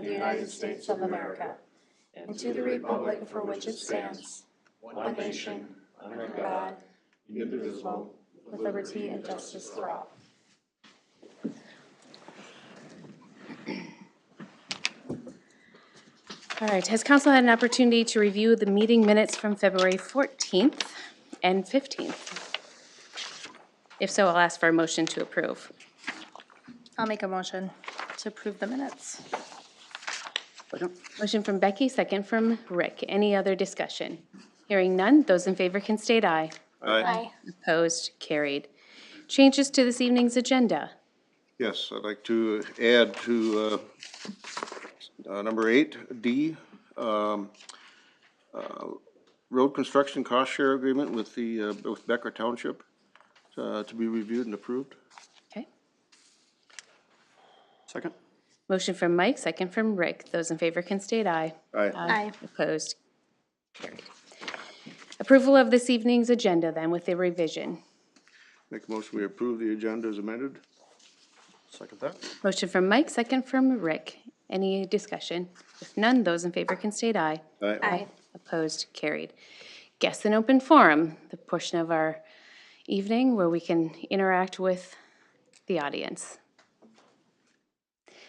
of the United States of America, and to the republic for which it stands, one nation, under God, indivisible, with liberty and justice for all. All right, has council had an opportunity to review the meeting minutes from February 14th and 15th? If so, I'll ask for a motion to approve. I'll make a motion to approve the minutes. Second. Motion from Becky, second from Rick. Any other discussion? Hearing none, those in favor can state aye. Aye. Opposed, carried. Changes to this evening's agenda. Yes, I'd like to add to number 8D, road construction cost share agreement with with Becker Township to be reviewed and approved. Okay. Second. Motion from Mike, second from Rick. Those in favor can state aye. Aye. Opposed, carried. Approval of this evening's agenda then with the revision. Make a motion we approve the agenda as amended. Second that. Motion from Mike, second from Rick. Any discussion? If none, those in favor can state aye. Aye. Opposed, carried. Guest and open forum, the portion of our evening where we can interact with the audience.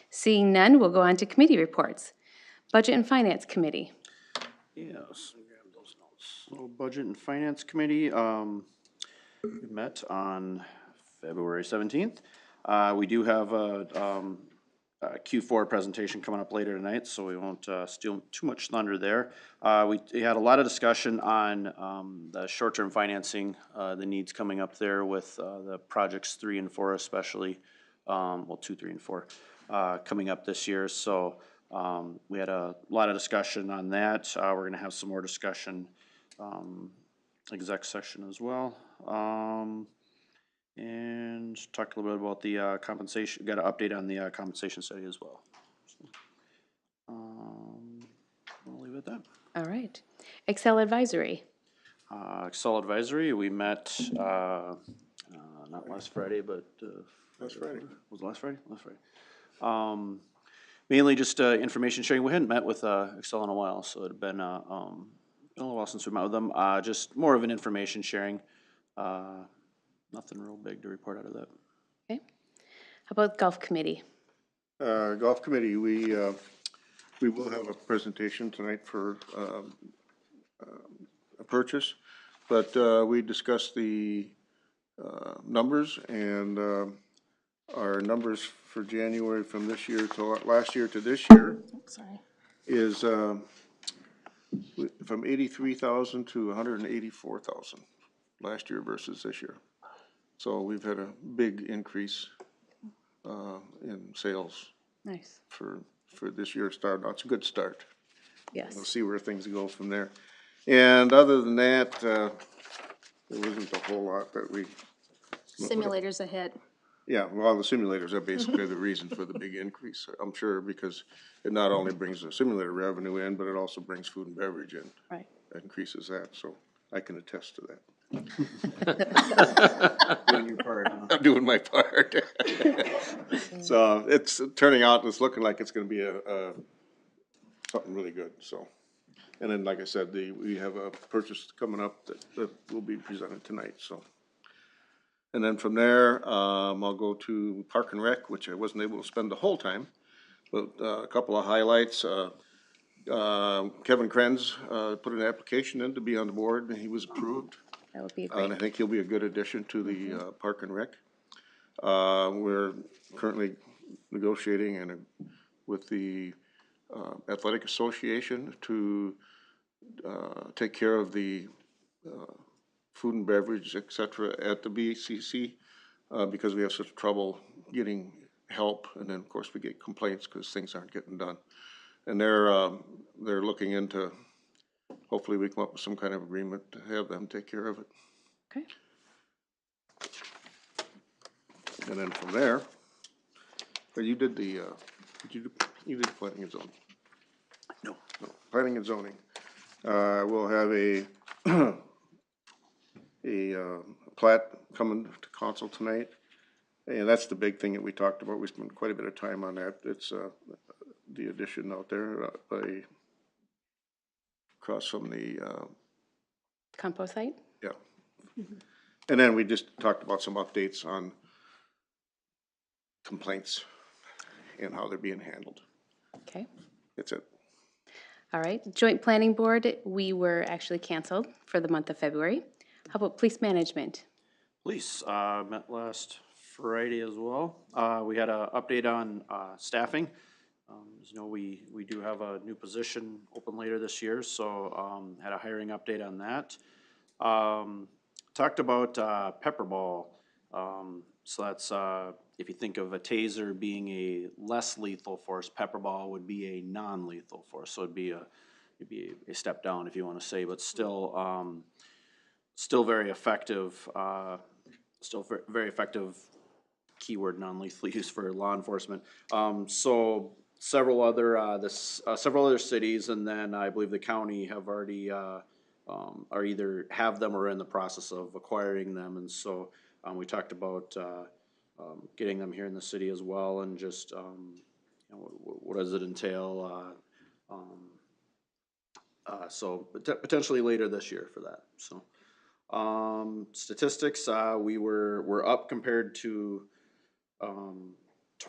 Seeing none, we'll go on to committee reports. Budget and Finance Committee. Yes. So Budget and Finance Committee, we met on February 17th. We do have a Q4 presentation coming up later tonight, so we won't steal too much thunder there. We had a lot of discussion on the short-term financing, the needs coming up there with the projects 3 and 4 especially, well 2, 3, and 4 coming up this year. So we had a lot of discussion on that. We're going to have some more discussion exec session as well. And talk a little bit about the compensation. Got an update on the compensation study as well. So, I'll leave it at that. All right. Excel Advisory. Excel Advisory, we met not last Friday, but Last Friday. Was it last Friday? Last Friday. Mainly just information sharing. We hadn't met with Excel in a while, so it had been a little while since we met with them. Just more of an information sharing. Nothing real big to report out of that. Okay. How about Golf Committee? Golf Committee, we will have a presentation tonight for a purchase, but we discussed the numbers, and our numbers for January from this year to last year to this year is from 83,000 to 184,000 last year versus this year. So we've had a big increase in sales. Nice. For this year's start. Now, it's a good start. Yes. We'll see where things go from there. And other than that, there wasn't a whole lot that we... Simulators ahead. Yeah, well, the simulators are basically the reason for the big increase, I'm sure, because it not only brings the simulator revenue in, but it also brings food and beverage in. Right. That increases that, so I can attest to that. Doing your part, huh? I'm doing my part. So it's turning out, it's looking like it's gonna be something really good, so. And then, like I said, we have a purchase coming up that will be presented tonight, so. And then from there, I'll go to Park and Rec, which I wasn't able to spend the whole time, but a couple of highlights. Kevin Krenz put an application in to be on the board, and he was approved. That would be great. And I think he'll be a good addition to the Park and Rec. We're currently negotiating with the Athletic Association to take care of the food and beverage, et cetera, at the BCC because we have such trouble getting help, and then of course we get complaints because things aren't getting done. And they're looking into, hopefully we come up with some kind of agreement to have them take care of it. Okay. And then from there, but you did the, you did planning and zoning? No. Planning and zoning. We'll have a plat coming to council tonight, and that's the big thing that we talked about. We spent quite a bit of time on that. It's the addition out there by across from the, Compost site? yeah. And then we just talked about some updates on complaints and how they're being handled. Okay. That's it. All right. Joint Planning Board, we were actually canceled for the month of February. How about Police Management? Police, met last Friday as well. We had an update on, staffing. As you know, we do have a new position open later this year, so, had a hiring update on that. Talked about, pepper ball. So that's, if you think of a taser being a less lethal force, pepper ball would be a non-lethal force. So it'd be a step down, if you want to say, but still, still very effective, very effective, keyword non-lethal use for law enforcement. So several other, several other cities, and then I believe the county have already, are either have them or are in the process of acquiring them. And so we talked about getting them here in the city as well, and just you know, what does it entail? So potentially later this year for that. So statistics, we're up compared to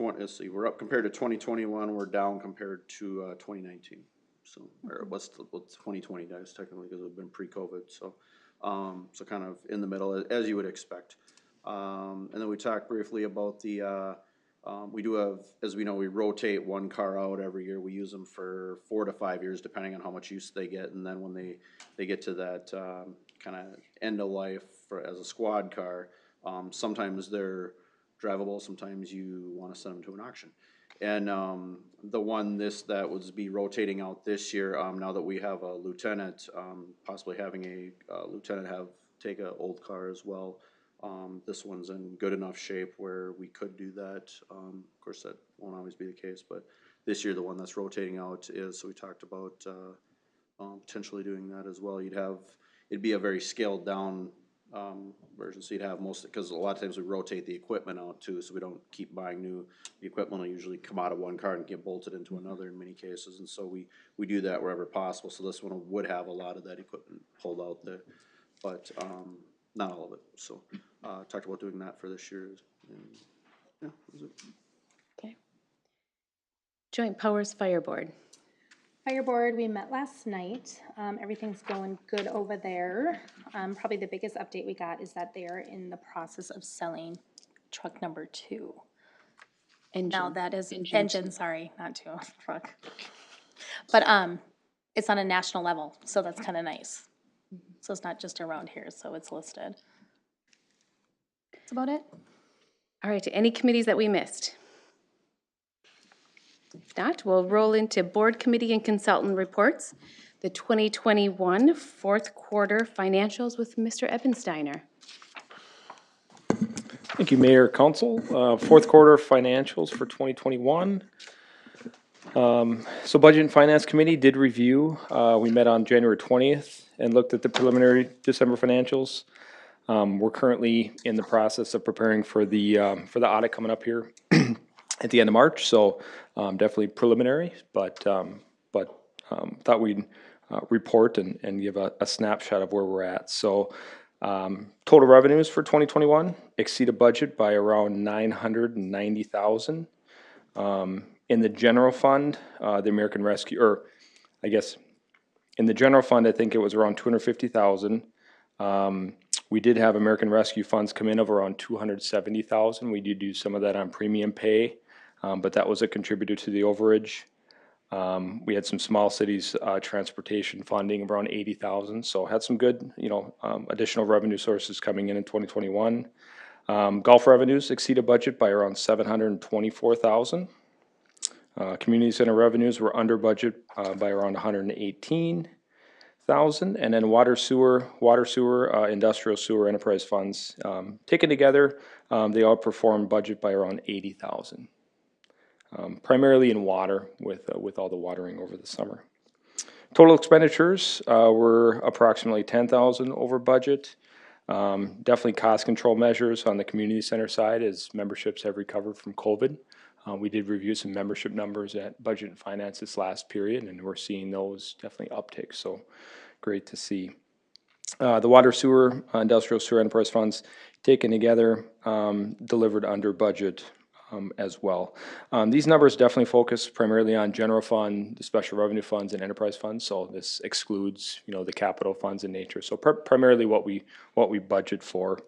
let's see, we're up compared to 2021. We're down compared to 2019. So or what's 2020 guys technically, because it's been pre-COVID. So so kind of in the middle as you would expect. And then we talked briefly about the we do have, as we know, we rotate one car out every year. We use them for 4 to 5 years, depending on how much use they get. And then when they get to that kind of end of life as a squad car, sometimes they're drivable. Sometimes you want to send them to an auction. And the one that would be rotating out this year, now that we have a lieutenant, possibly having a lieutenant take an old car as well. This one's in good enough shape where we could do that. Of course, that won't always be the case, but this year the one that's rotating out is, so we talked about potentially doing that as well. It'd be a very scaled down version, so you'd have because a lot of times we rotate the equipment out too, so we don't keep buying new. The equipment will usually come out of one car and get bolted into another in many cases, and so we do that wherever possible. So this one would have a lot of that equipment pulled out there, but not all of it. So talked about doing that for this year. And, yeah, that was it. Okay. Joint Powers Fire Board. Fire Board, we met last night. Everything's going good over there. Probably the biggest update we got is that they are in the process of selling truck number 2. Now that is engine, sorry, not 2, truck. But it's on a national level, so that's kind of nice. So it's not just around here, so it's listed. That's about it. All right, any committees that we missed? If not, we'll roll into board committee and consultant reports. The 2021 fourth quarter financials with Mr. Eppensteiner. Thank you, Mayor, Council. Fourth quarter financials for 2021. So Budget and Finance Committee did review. We met on January 20th and looked at the preliminary December financials. We're currently in the process of preparing for the audit coming up here at the end of March. So definitely preliminary, but thought we'd report and give a snapshot of where we're at. So total revenues for 2021 exceeded budget by around $990,000. In the general fund, the American Rescue, or I guess in the general fund, I think it was around $250,000. We did have American Rescue funds come in of around $270,000. We did do some of that on premium pay, but that was a contributor to the overage. We had some small cities transportation funding of around $80,000, so had some good, additional revenue sources coming in 2021. Golf revenues exceeded budget by around $724,000. Community center revenues were under budget by around $118,000, and then water sewer, industrial sewer enterprise funds taken together, they outperformed budget by around $80,000. Primarily in water with all the watering over the summer. Total expenditures were approximately $10,000 over budget. Definitely cost control measures on the community center side as memberships have recovered from COVID. We did review some membership numbers at Budget and Finance this last period, and we're seeing those definitely uptick, so great to see. The water sewer, industrial sewer enterprise funds taken together, delivered under budget as well. These numbers definitely focus primarily on general fund, the special revenue funds, and enterprise funds, so this excludes, you know, the capital funds in nature. So primarily what we budget for.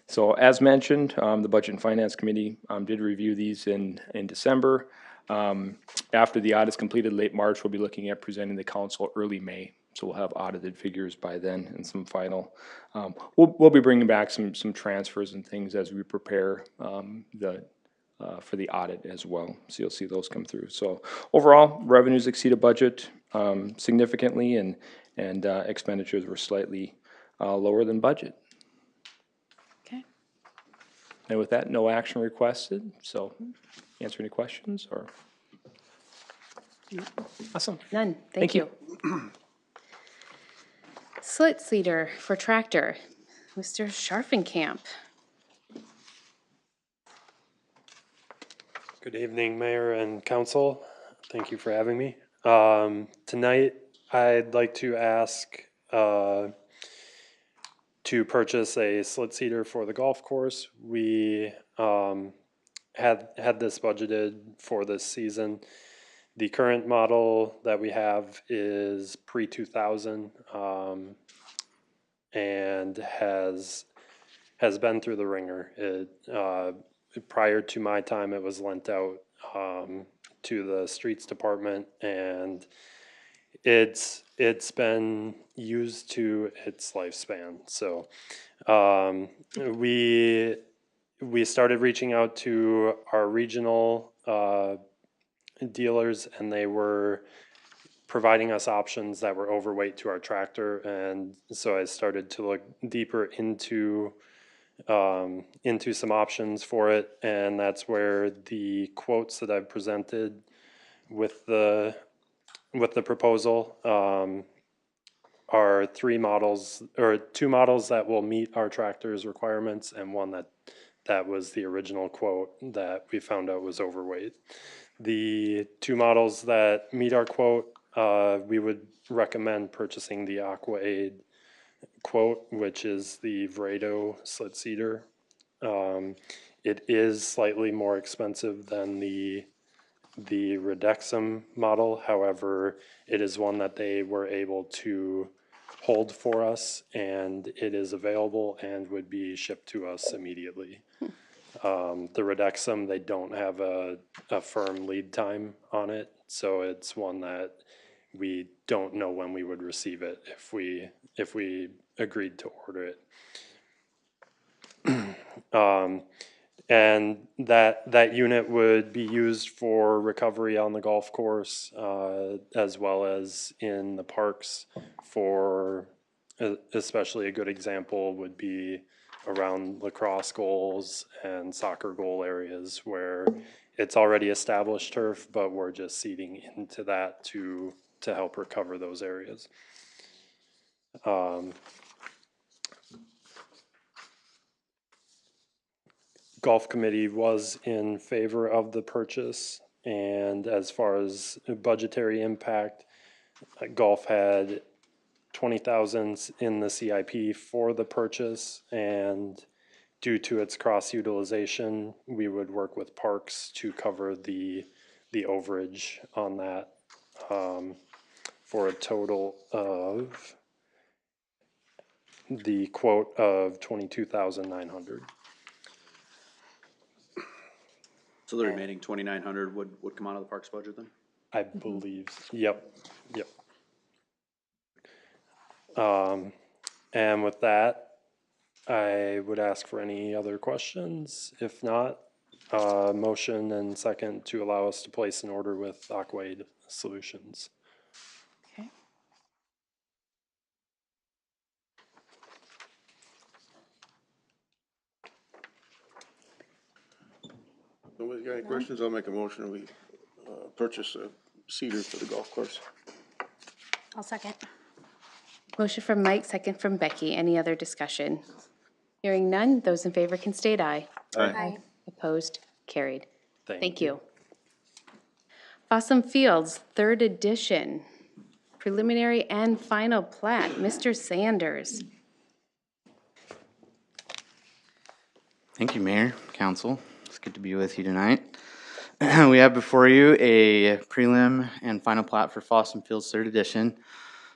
So as mentioned, the Budget and Finance Committee did review these in December. After the audit is completed late March, we'll be looking at presenting the council early May. So we'll have audited figures by then and some final. We'll be bringing back some transfers and things as we prepare for the audit as well. So you'll see those come through. So overall, revenues exceeded budget significantly, and expenditures were slightly lower than budget. Okay. And with that, no action requested, so answer any questions or? Awesome. None. Thank you. Slits leader for tractor, Mr. Scharfenkamp. Good evening, Mayor and Council. Thank you for having me. Tonight, I'd like to ask to purchase a slit seeder for the golf course. We had this budgeted for this season. The current model that we have is pre-2000 and has been through the ringer. Prior to my time, it was lent out to the streets department, and it's been used to its lifespan. So we started reaching out to our regional dealers, and they were providing us options that were overweight to our tractor, and so I started to look deeper into some options for it, and that's where the quotes that I've presented with the proposal are two models that will meet our tractor's requirements, and one that was the original quote that we found out was overweight. The two models that meet our quote, we would recommend purchasing the AquaAid quote, which is the Vrado slit seeder. It is slightly more expensive than the Redexum model. However, it is one that they were able to hold for us, and it is available and would be shipped to us immediately. The Redexum, they don't have a firm lead time on it, so it's one that we don't know when we would receive it if we agreed to order it. And that unit would be used for recovery on the golf course, as well as in the parks. For especially a good example would be around lacrosse goals and soccer goal areas where it's already established turf, but we're just seeding into that to help recover those areas. Golf committee was in favor of the purchase, and as far as budgetary impact, golf had 20,000 in the CIP for the purchase, and due to its cross utilization, we would work with parks to cover the overage on that, for a total of the quote of 22,900. So the remaining 2,900 would come out of the parks budget then? I believe, yep. And with that, I would ask for any other questions. If not, motion and second to allow us to place an order with AquaAid Solutions. Okay. Nobody's got any questions? I'll make a motion that we purchase a seeder for the golf course. I'll second. Motion from Mike, second from Becky. Any other discussion? Hearing none, those in favor can state aye. Aye. Opposed? Carried. Thank you. Fossum Fields, 3rd edition, preliminary and final plat. Mr. Sanders. Thank you, Mayor, Council. It's good to be with you tonight. We have before you a prelim and final plat for Fossum Fields 3rd edition.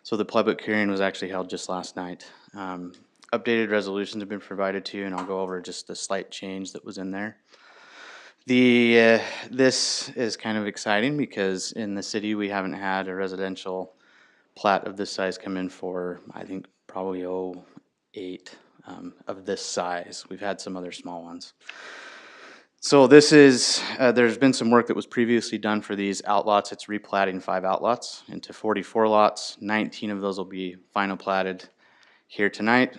So the public hearing was actually held just last night. Updated resolutions have been provided to you, and I'll go over just the slight change that was in there. This is kind of exciting because in the city, we haven't had a residential plat of this size come in for, I think, probably 08 of this size. We've had some other small ones. So this is, there's been some work that was previously done for these outlots. It's replatting 5 outlots into 44 lots. 19 of those will be final platted here tonight.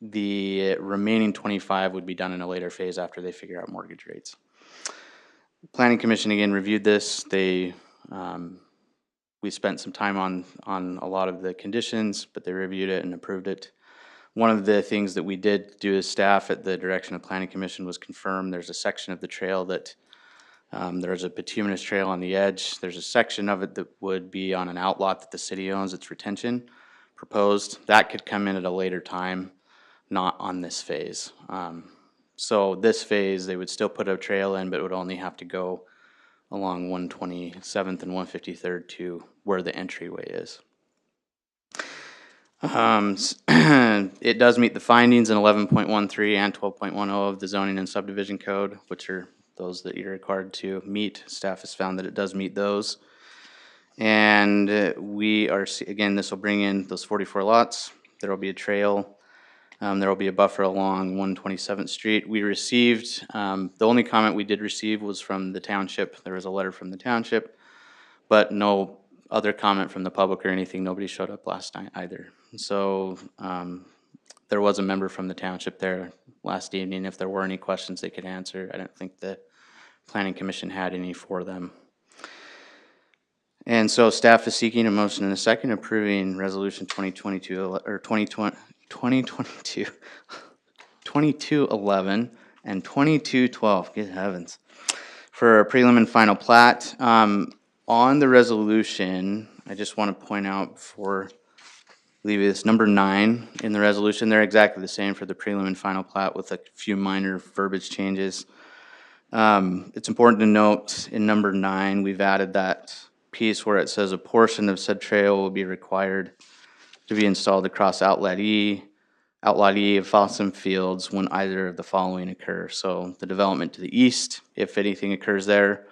The remaining 25 would be done in a later phase after they figure out mortgage rates. Planning Commission again reviewed this. We spent some time on a lot of the conditions, but they reviewed it and approved it. One of the things that we did do as staff at the direction of Planning Commission was confirm there's a section of the trail that there's a bituminous trail on the edge. There's a section of it that would be on an outlot that the city owns, it's retention proposed. That could come in at a later time, not on this phase. So this phase, they would still put a trail in, but it would only have to go along 127th and 153rd to where the entryway is. It does meet the findings in 11.13 and 12.10 of the zoning and subdivision code, which are those that you're required to meet. Staff has found that it does meet those. And we are, again, this will bring in those 44 lots. There will be a trail. There will be a buffer along 127th Street. We received, the only comment we did receive was from the township. There was a letter from the township, but no other comment from the public or anything. Nobody showed up last night either. So there was a member from the township there last evening. If there were any questions they could answer, I don't think the Planning Commission had any for them. And so staff is seeking a motion and a second approving resolution 2211 and 2212, good heavens, for a prelim and final plat. On the resolution, I just want to point out before leave this number 9 in the resolution. They're exactly the same for the prelim and final plat with a few minor verbiage changes. It's important to note in number 9, we've added that piece where it says a portion of said trail will be required to be installed across Outlet E of Fossum Fields when either of the following occur. So the development to the east, if anything occurs there,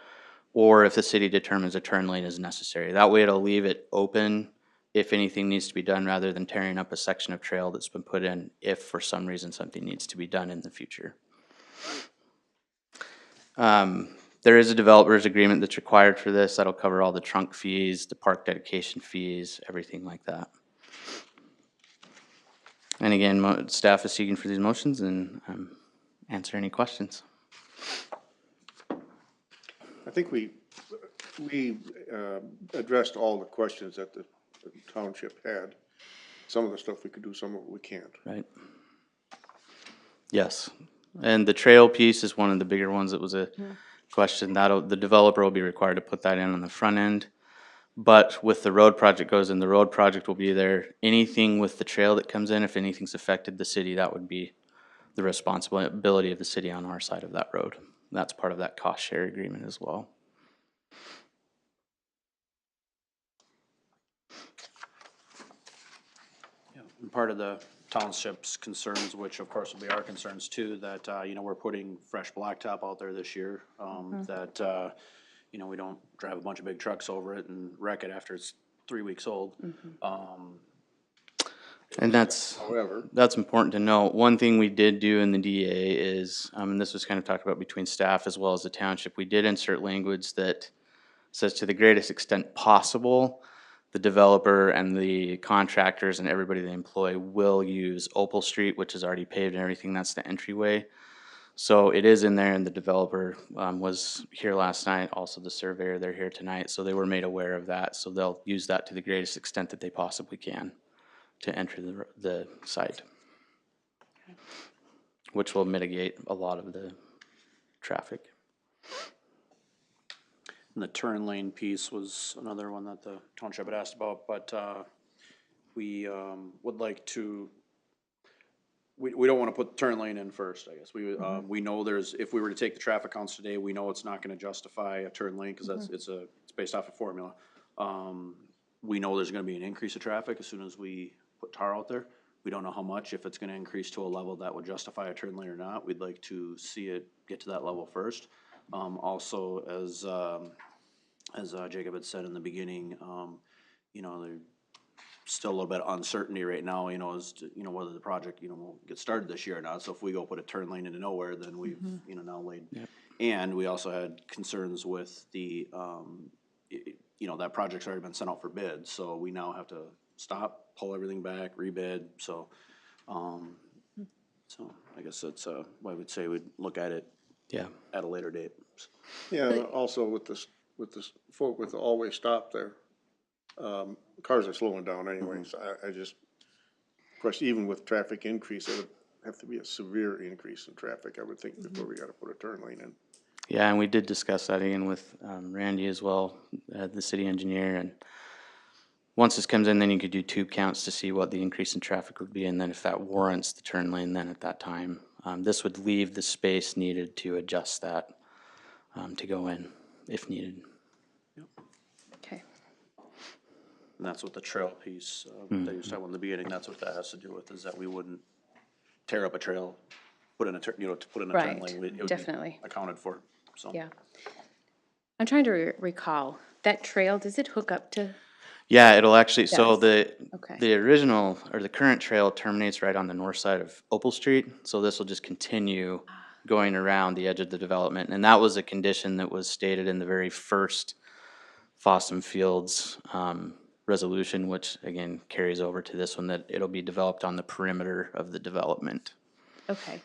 or if the city determines a turn lane is necessary. That way it'll leave it open if anything needs to be done rather than tearing up a section of trail that's been put in if for some reason something needs to be done in the future. There is a developer's agreement that's required for this. That'll cover all the trunk fees, the park dedication fees, everything like that. And again, staff is seeking for these motions and answer any questions. I think we addressed all the questions that the township had. Some of the stuff we could do, some of it we can't. Right. Yes. And the trail piece is one of the bigger ones that was a question. The developer will be required to put that in on the front end. But with the road project goes in, the road project will be there. Anything with the trail that comes in, if anything's affected the city, that would be the responsibility of the city on our side of that road. That's part of that cost share agreement as well. Yeah, and part of the township's concerns, which of course will be our concerns too, that, you know, we're putting fresh blacktop out there this year, that, you know, we don't drive a bunch of big trucks over it and wreck it after it's 3 weeks old. And that's important to know. One thing we did do in the DA is, and this was kind of talked about between staff as well as the township, we did insert language that says to the greatest extent possible, the developer and the contractors and everybody they employ will use Opal Street, which is already paved and everything. That's the entryway. So it is in there, and the developer was here last night, also the surveyor, they're here tonight, so they were made aware of that. So they'll use that to the greatest extent that they possibly can to enter the site, which will mitigate a lot of the traffic. And the turn lane piece was another one that the township had asked about, but, we, would like to, we don't wanna put the turn lane in first, I guess. We know if we were to take the traffic counts today, we know it's not gonna justify a turn lane, cause it's based off a formula. We know there's gonna be an increase of traffic as soon as we put tar out there. We don't know how much, if it's gonna increase to a level that would justify a turn lane or not. We'd like to see it get to that level first. Also, as Jacob had said in the beginning, you know, there's still a little bit of uncertainty right now, you know, as to, you know, whether the project, you know, will get started this year or not. So if we go put a turn lane into nowhere, then we've, you know, now laid. And we also had concerns with the, you know, that project's already been sent out for bid, so we now have to stop, pull everything back, rebid, so, so I guess that's, I would say we'd look at it Yeah. at a later date. Yeah, also with the always stop there, cars are slowing down anyways. I just, of course, even with traffic increase, it would have to be a severe increase in traffic, I would think, before we gotta put a turn lane in. Yeah, and we did discuss that again with Randy as well, the city engineer, and once this comes in, then you could do tube counts to see what the increase in traffic would be, and then if that warrants the turn lane, then at that time, this would leave the space needed to adjust that, to go in if needed. Okay. And that's what the trail piece, that you was talking about in the beginning, that's what that has to do with, is that we wouldn't tear up a trail, put in a, you know, to put in a turn Right, lane. It would be definitely. accounted for, so. Yeah. I'm trying to recall, that trail, does it hook up to? Yeah, it'll actually, so Does. Okay. the original, or the current trail terminates right on the north side of Opal Street, so this will just continue going around the edge of the development, and that was a condition that was stated in the very first Fossum Fields, resolution, which again carries over to this one, that it'll be developed on the perimeter of the development. Okay.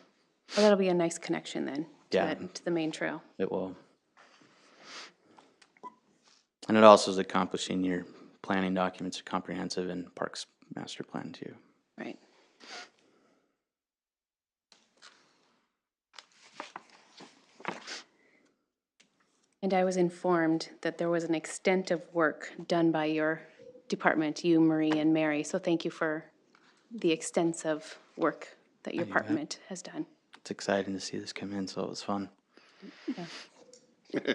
Well, that'll be a nice connection then to, Yeah. to the main trail. It will. And it also is accomplishing your planning documents, comprehensive and parks master plan too. Right. And I was informed that there was an extent of work done by your department, you, Marie, and Mary. So thank you for the extensive work that your department has done. It's exciting to see this come in, so it was fun. Yeah.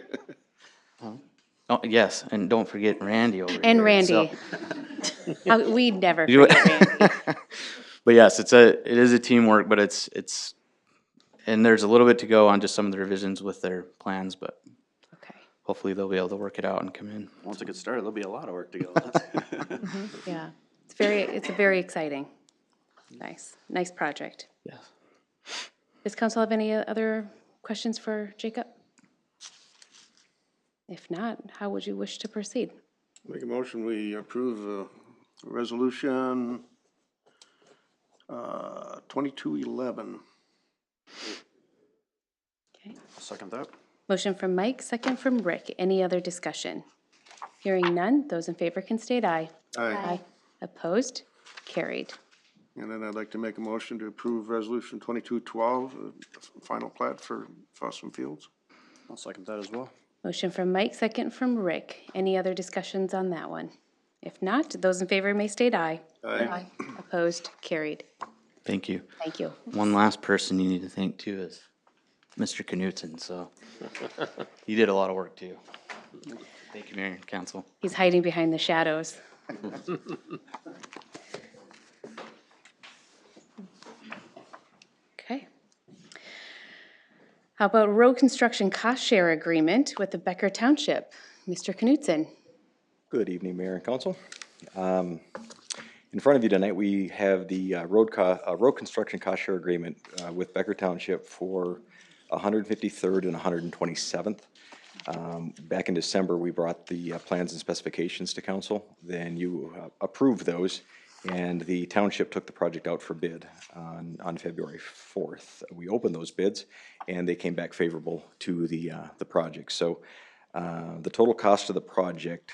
Oh, yes, and don't forget Randy over here. And Randy. So- We never You- forget Randy. But yes, it is a teamwork, but it's, and there's a little bit to go on just some of the revisions with their plans, but Okay. hopefully they'll be able to work it out and come in. Once it gets started, there'll be a lot of work to go. Yeah. It's very exciting. Nice project. Yes. Does council have any other questions for Jacob? If not, how would you wish to proceed? Make a motion, we approve resolution 2211. Okay. Second that. Motion from Mike, second from Rick. Any other discussion? Hearing none, those in favor can state aye. Aye. Opposed? Carried. And then I'd like to make a motion to approve resolution 2212, final plat for Fossum Fields. I'll second that as well. Motion from Mike, second from Rick. Any other discussions on that one? If not, those in favor may state aye. Aye. Opposed? Carried. Thank you. Thank you. One last person you need to thank too is Mr. Knutson, so he did a lot of work too. Thank you, Mayor and Council. He's hiding behind the shadows. Okay. How about road construction cost share agreement with the Becker Township? Mr. Knutson. Good evening, Mayor and Council. In front of you tonight, we have the road construction cost share agreement with Becker Township for 153rd and 127th. Back in December, we brought the plans and specifications to council. Then you approved those, and the township took the project out for bid on February 4th. We opened those bids, and they came back favorable to the project. So The total cost of the project,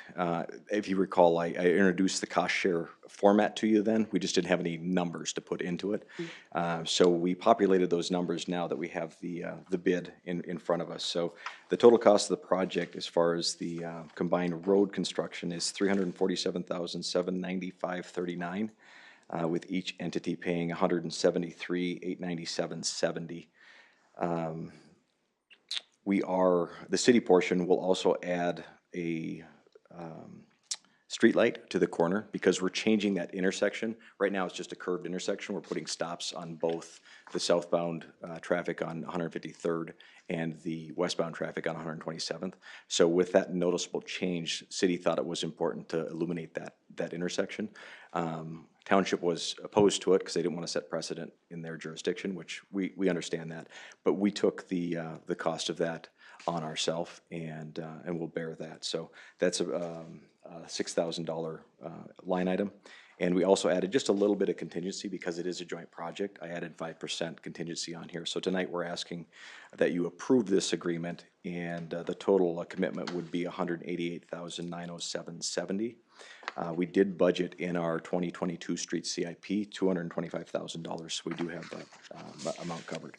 if you recall, I introduced the cost share format to you then. We just didn't have any numbers to put into it. So we populated those numbers now that we have the bid in front of us. So the total cost of the project as far as the combined road construction is $347,795.39, with each entity paying $173,897.70. The city portion will also add a streetlight to the corner because we're changing that intersection. Right now, it's just a curved intersection. We're putting stops on both the southbound traffic on 153rd and the westbound traffic on 127th. So with that noticeable change, city thought it was important to illuminate that intersection. Township was opposed to it because they didn't want to set precedent in their jurisdiction, which we understand that. But we took the cost of that on ourselves and we'll bear that. So that's a $6,000 line item. And we also added just a little bit of contingency because it is a joint project. I added 5% contingency on here. So tonight we're asking that you approve this agreement, and the total commitment would be $188,907.70. We did budget in our 2022 street CIP $225,000, so we do have that amount covered.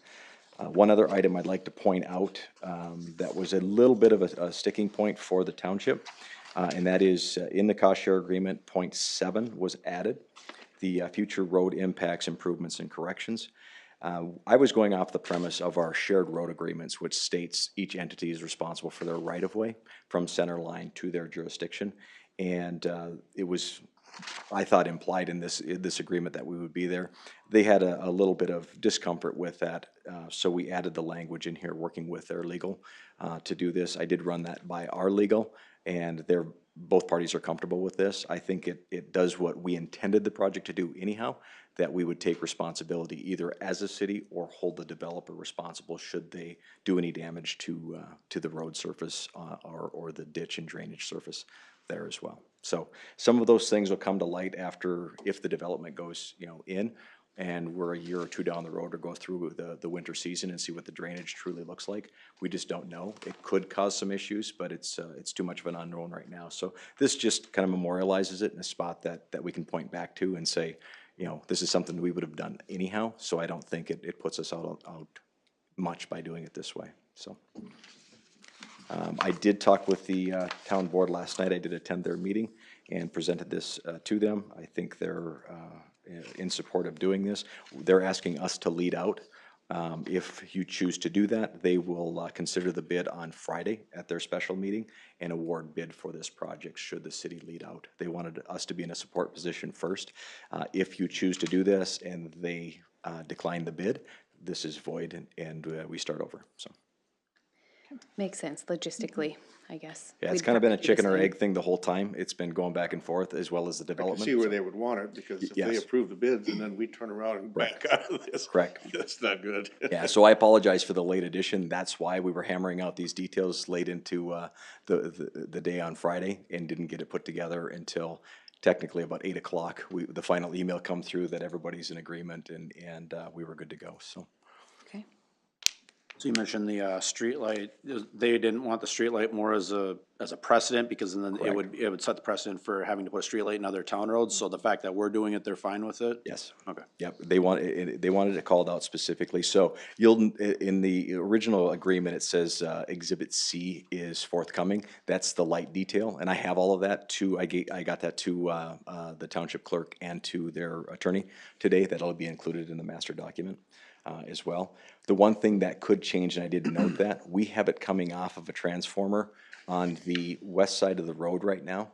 One other item I'd like to point out that was a little bit of a sticking point for the township, and that is in the cost share agreement, point 7 was added, the future road impacts, improvements, and corrections. I was going off the premise of our shared road agreements, which states each entity is responsible for their right-of-way from center line to their jurisdiction. And it was, I thought, implied in this agreement that we would be there. They had a little bit of discomfort with that, so we added the language in here, working with their legal to do this. I did run that by our legal, and both parties are comfortable with this. I think it does what we intended the project to do anyhow, that we would take responsibility either as a city or hold the developer responsible should they do any damage to the road surface or the ditch and drainage surface there as well. So some of those things will come to light after, if the development goes, in, and we're a year or two down the road or go through the winter season and see what the drainage truly looks like. We just don't know. It could cause some issues, but it's too much of an unknown right now. So this just kind of memorializes it in a spot that we can point back to and say, this is something we would have done anyhow. So I don't think it puts us out much by doing it this way. So. I did talk with the town board last night. I did attend their meeting and presented this to them. I think they're in support of doing this. They're asking us to lead out. If you choose to do that, they will consider the bid on Friday at their special meeting and award bid for this project should the city lead out. They wanted us to be in a support position first. If you choose to do this and they decline the bid, this is void and we start over. So. Makes sense logistically, I guess. Yeah, it's kind of been a chicken or egg thing the whole time. It's been going back and forth as well as the I can development. see where they would want it, because if they approve the bids and then we turn around and back out of this. Correct. That's not good. Yeah, so I apologize for the late addition. That's why we were hammering out these details late into the day on Friday and didn't get it put together until technically about 8 o'clock. The final email come through that everybody's in agreement and we were good to go, so. Okay. So you mentioned the street light. They didn't want the street light more as a precedent, because then it would set the precedent for having to put a street light in other town roads. So the fact that we're doing it, they're fine with it? Yes. Okay. Yep, they wanted it called out specifically. So in the original agreement, it says Exhibit C is forthcoming. That's the light detail, and I have all of that I got that to the township clerk and to their attorney today. That'll be included in the master document as well. The one thing that could change, and I did note that, we have it coming off of a transformer on the west side of the road right now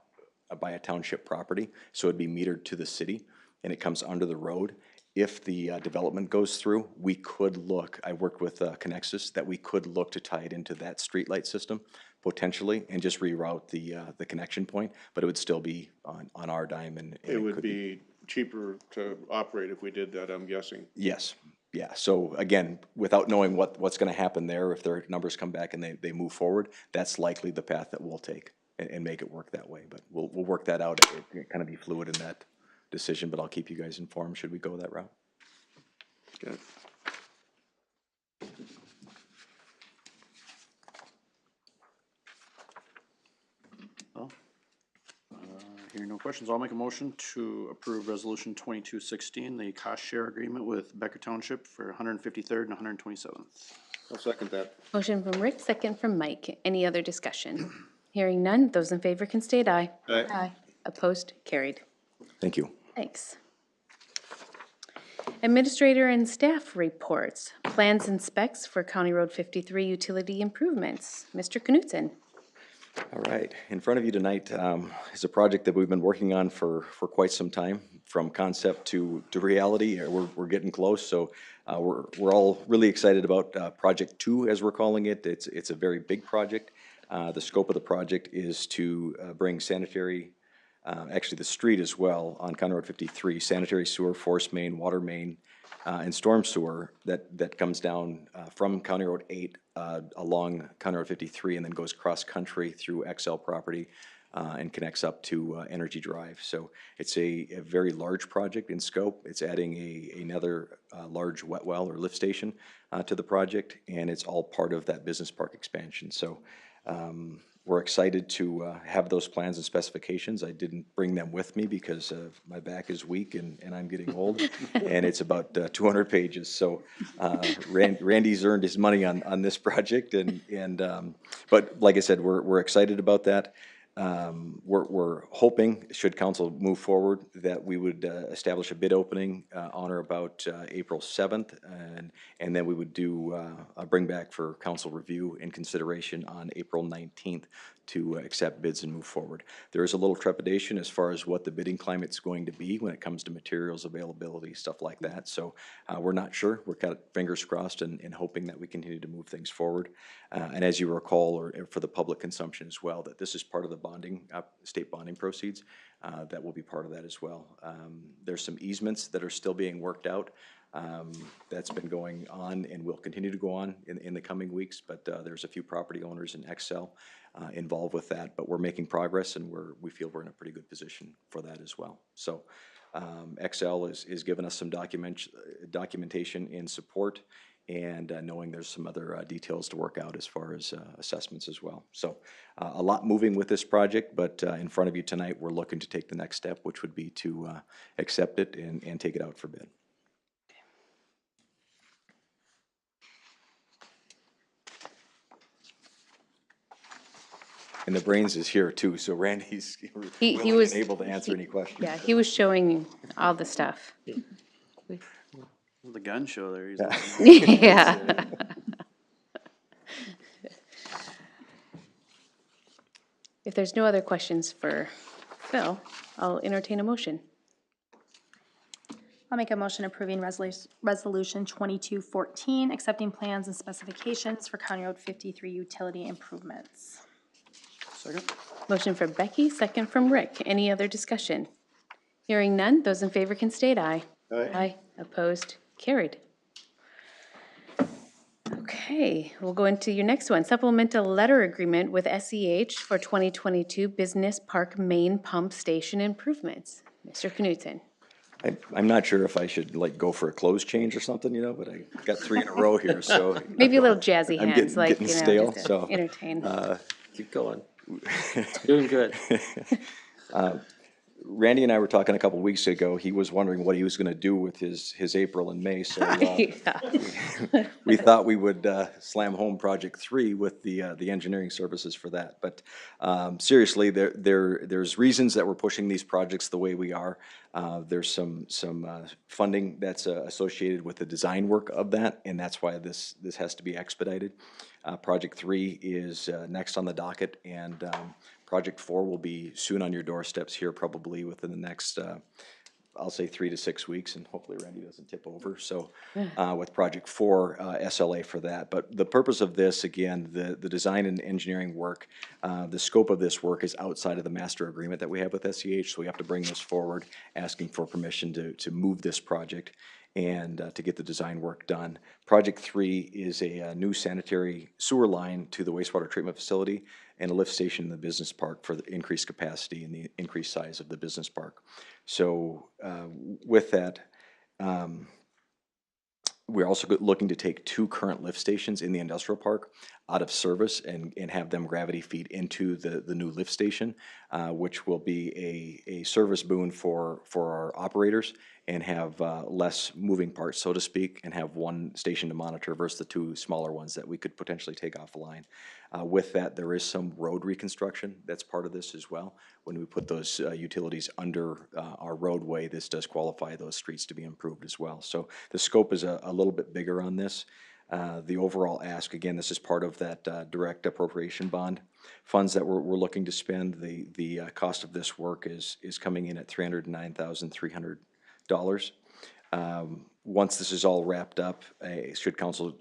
by a township property. So it'd be metered to the city and it comes under the road. If the development goes through, we could look, I worked with Connexus, that we could look to tie it into that streetlight system potentially and just reroute the connection point, but it would still be on our dime. And It would be cheaper to operate if we did that, I'm guessing. Yes. Yeah, so again, without knowing what's gonna happen there, if their numbers come back and they move forward, that's likely the path that we'll take and make it work that way. But we'll work that out. It kind of be fluid in that decision, but I'll keep you guys informed should we go that route. Good. Hearing no questions, I'll make a motion to approve resolution 2216, the cost share agreement with Becker Township for 153rd and 127th. I'll second that. Motion from Rick, second from Mike. Any other discussion? Hearing none, those in favor can state aye. Aye. Opposed, carried. Thank you. Thanks. Administrator and staff reports. Plans and specs for County Road 53 utility improvements. Mr. Knutson. All right, in front of you tonight is a project that we've been working on for quite some time, from concept to reality. We're getting close, so we're all really excited about Project 2, as we're calling it. It's a very big project. The scope of the project is to bring sanitary, actually the street as well, on County Road 53, sanitary sewer, force main, water main, and storm sewer that comes down from County Road 8 along County Road 53 and then goes cross-country through XL property and connects up to Energy Drive. So it's a very large project in scope. It's adding another large wet well or lift station to the project, and it's all part of that business park expansion. So we're excited to have those plans and specifications. I didn't bring them with me because my back is weak and I'm getting old, and it's about 200 pages. So Randy's earned his money on this project, but like I said, we're excited about that. We're hoping, should council move forward, that we would establish a bid opening on or about April 7th, and then we would do a bring back for council review and consideration on April 19th to accept bids and move forward. There is a little trepidation as far as what the bidding climate's going to be when it comes to materials availability, stuff like that. So we're not sure. We're kind of fingers crossed and hoping that we continue to move things forward. And as you recall, or for the public consumption as well, that this is part of the bonding, state bonding proceeds. That will be part of that as well. There's some easements that are still being worked out. That's been going on and will continue to go on in the coming weeks, but there's a few property owners in XL involved with that, but we're making progress and we feel we're in a pretty good position for that as well. So XL is giving us some documentation in support, and knowing there's some other details to work out as far as assessments as well. So a lot moving with this project, but in front of you tonight, we're looking to take the next step, which would be to accept it and take it out for bid. And the brains is here too, so Randy's He was able to answer any questions. Yeah, he was showing all the stuff. The gun show there. He's Yeah. If there's no other questions for Phil, I'll entertain a motion. I'll make a motion approving resolution 2214, accepting plans and specifications for County Road 53 utility improvements. Second. Motion from Becky, second from Rick. Any other discussion? Hearing none, those in favor can state aye. Aye. Opposed, carried. Okay, we'll go into your next one. Supplemental letter agreement with SEH for 2022 Business Park Main Pump Station improvements. Mr. Knutson. I'm not sure if I should go for a clothes change or something, but I got 3 in a row here, so. Maybe a little jazzy I'm hands, getting stale, just to so. entertain. Keep going. Doing good. Randy and I were talking a couple weeks ago. He was wondering what he was going to do with his April and May, so we thought we would slam home Project 3 with the engineering services for that. But seriously, there's reasons that we're pushing these projects the way we are. There's some funding that's associated with the design work of that, and that's why this has to be expedited. Project 3 is next on the docket, and Project 4 will be soon on your doorsteps here, probably within the next, I'll say 3 to 6 weeks, and hopefully Randy doesn't tip over. So with Project 4, SLA for that. But the purpose of this, again, the design and engineering work, the scope of this work is outside of the master agreement that we have with SEH, so we have to bring this forward, asking for permission to move this project and to get the design work done. Project 3 is a new sanitary sewer line to the wastewater treatment facility and a lift station in the business park for the increased capacity and the increased size of the business park. So with that, we're also looking to take 2 current lift stations in the industrial park out of service and have them gravity feed into the new lift station, which will be a service boon for our operators and have less moving parts, so to speak, and have one station to monitor versus the two smaller ones that we could potentially take off the line. With that, there is some road reconstruction that's part of this as well. When we put those utilities under our roadway, this does qualify those streets to be improved as well. So the scope is a little bit bigger on this. The overall ask, again, this is part of that direct appropriation bond funds that we're looking to spend. The cost of this work is coming in at $309,300. Once this is all wrapped up, should council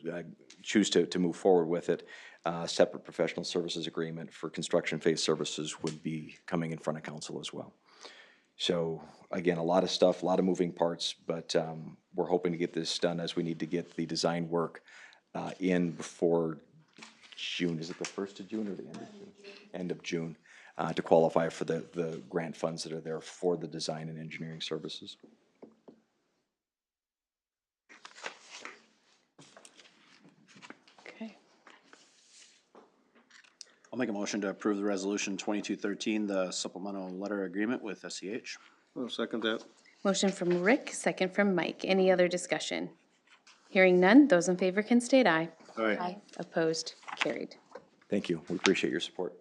choose to move forward with it, a separate professional services agreement for construction phase services would be coming in front of council as well. So again, a lot of stuff, a lot of moving parts, but we're hoping to get this done as we need to get the design work in before June. Is it the 1st of June or the end of June? End of June, to qualify for the grant funds that are there for the design and engineering services. Okay. I'll make a motion to approve the resolution 2213, the supplemental letter agreement with SEH. I'll second that. Motion from Rick, second from Mike. Any other discussion? Hearing none, those in favor can state aye. Aye. Opposed, carried. Thank you. We appreciate your support.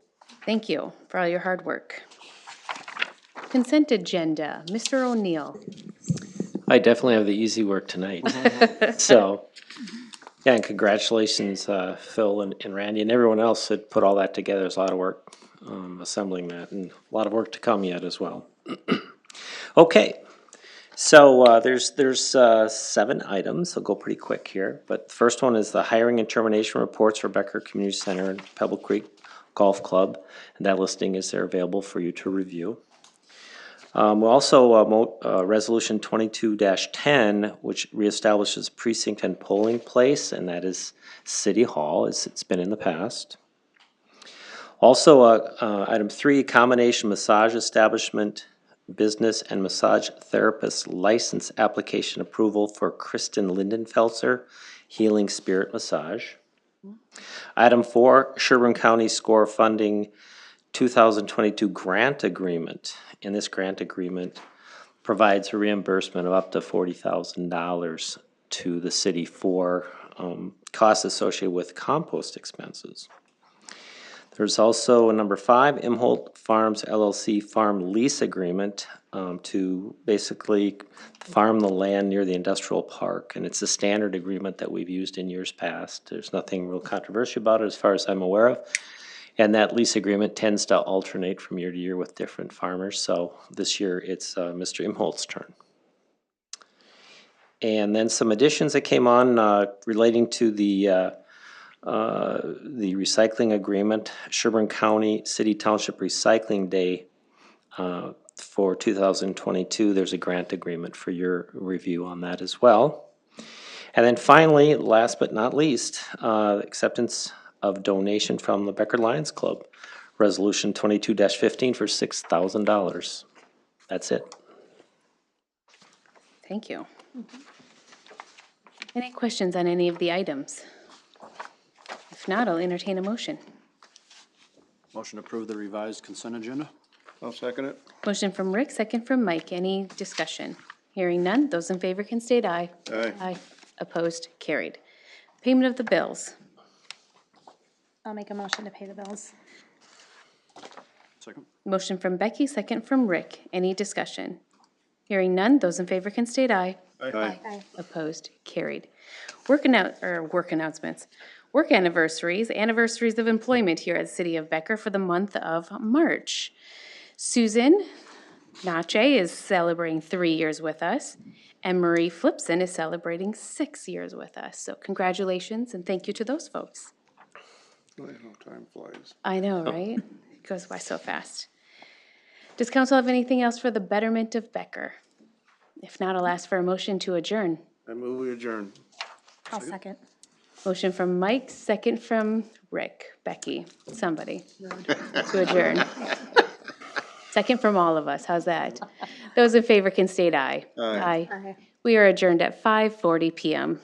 Thank you for all your hard work. Consent agenda, Mr. O'Neill. I definitely have the easy work tonight. So, yeah, and congratulations, Phil and Randy and everyone else that put all that together. There's a lot of work assembling that, and a lot of work to come yet as well. Okay, so there's 7 items. I'll go pretty quick here, but the first one is the hiring and termination reports for Becker Community Center and Pebble Creek Golf Club, and that listing is there available for you to review. We also Resolution 22-10, which reestablishes precinct and polling place, and that is City Hall, as it's been in the past. Also, item 3, combination massage establishment business and massage therapist license application approval for Kristen Lindenfelser, Healing Spirit Massage. Item 4, Sherburne County SCORE funding 2022 grant agreement. And this grant agreement provides a reimbursement of up to $40,000 to the city for costs associated with compost expenses. There's also number 5, Imholt Farms LLC farm lease agreement to basically farm the land near the industrial park. And it's a standard agreement that we've used in years past. There's nothing real controversial about it as far as I'm aware of. And that lease agreement tends to alternate from year to year with different farmers. So this year it's Mr. Imholt's turn. And then some additions that came on relating to the recycling agreement, Sherburne County City Township Recycling Day for 2022. There's a grant agreement for your review on that as well. And then finally, last but not least, acceptance of donation from the Becker Lions Club, Resolution 22-15 for $6,000. That's it. Thank you. Any questions on any of the items? If not, I'll entertain a motion. Motion to approve the revised consent agenda. I'll second it. Motion from Rick, second from Mike. Any discussion? Hearing none, those in favor can state aye. Aye. Opposed, carried. Payment of the bills. I'll make a motion to pay the bills. Second. Motion from Becky, second from Rick. Any discussion? Hearing none, those in favor can state aye. Aye. Opposed, carried. Work announcements. Work anniversaries of employment here at the City of Becker for the month of March. Susan Nache is celebrating 3 years with us, and Marie Flipson is celebrating 6 years with us. So congratulations and thank you to those folks. Time flies. I know, right? It goes by so fast. Does council have anything else for the betterment of Becker? If not, I'll ask for a motion to adjourn. I move we adjourn. I'll second. Motion from Mike, second from Rick, Becky, somebody to adjourn. Second from all of us, how's that? Those in favor can state aye. Aye. We are adjourned at 5:40 PM.